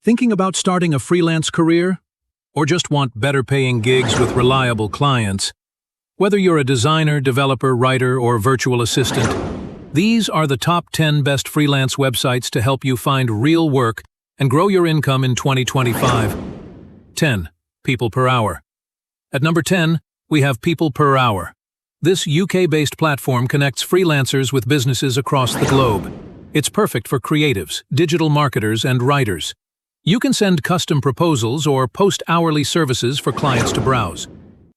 Thinking about starting a freelance career? Or just want better-paying gigs with reliable clients? Whether you're a designer, developer, writer, or virtual assistant, these are the top 10 best freelance websites to help you find real work and grow your income in 2025. 10. People per hour. At number 10, we have People per Hour. This UK-based platform connects freelancers with businesses across the globe. It's perfect for creatives, digital marketers, and writers. You can send custom proposals or post hourly services for clients to browse.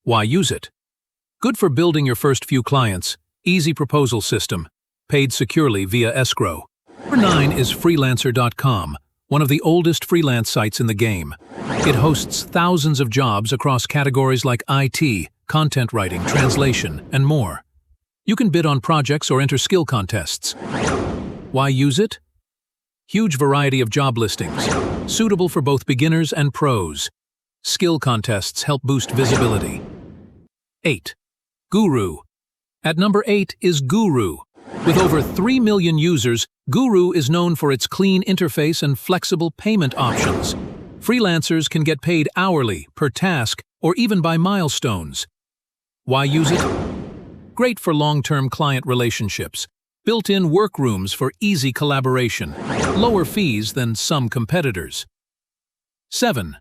Why use it? Good for building your first few clients. Easy proposal system. Paid securely via escrow. Number 9 is Freelancer.com, one of the oldest freelance sites in the game. It hosts thousands of jobs across categories like IT, content writing, translation, and more. You can bid on projects or enter skill contests. Why use it? Huge variety of job listings, suitable for both beginners and pros. Skill contests help boost visibility. 8. Guru. At number 8 is Guru. With over 3 million users, Guru is known for its clean interface and flexible payment options. Freelancers can get paid hourly, per task, or even by milestones. Why use it? Great for long-term client relationships. Built-in workrooms for easy collaboration. Lower fees than some competitors. 7.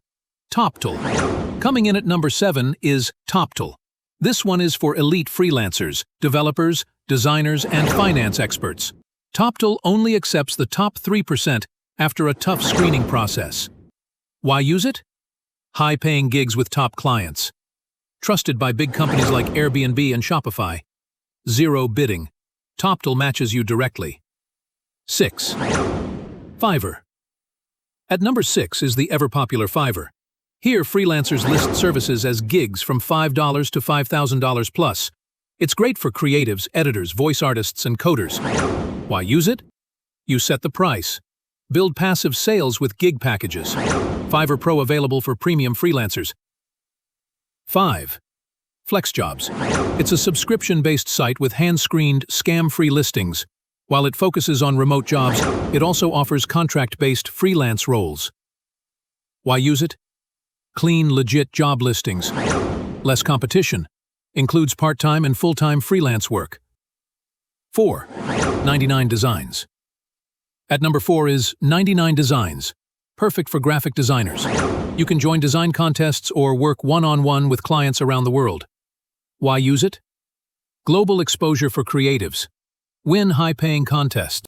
TopTool. Coming in at number 7 is TopTool. This one is for elite freelancers, developers, designers, and finance experts. TopTool only accepts the top 3% after a tough screening process. Why use it? High-paying gigs with top clients. Trusted by big companies like Airbnb and Shopify. Zero bidding. TopTool matches you directly. 6. Fiverr. At number 6 is the ever-popular Fiverr. Here, freelancers list services as gigs from $5 to $5,000 plus. It's great for creatives, editors, voice artists, and coders. Why use it? You set the price. Build passive sales with gig packages. Fiverr Pro available for premium freelancers. 5. FlexJobs. It's a subscription-based site with hand-screened, scam-free listings. While it focuses on remote jobs, it also offers contract-based freelance roles. Why use it? Clean, legit job listings. Less competition. Includes part-time and full-time freelance work. 4. 99 Designs. At number 4 is 99 Designs. Perfect for graphic designers. You can join design contests or work one-on-one with clients around the world. Why use it? Global exposure for creatives. Win high-paying contests.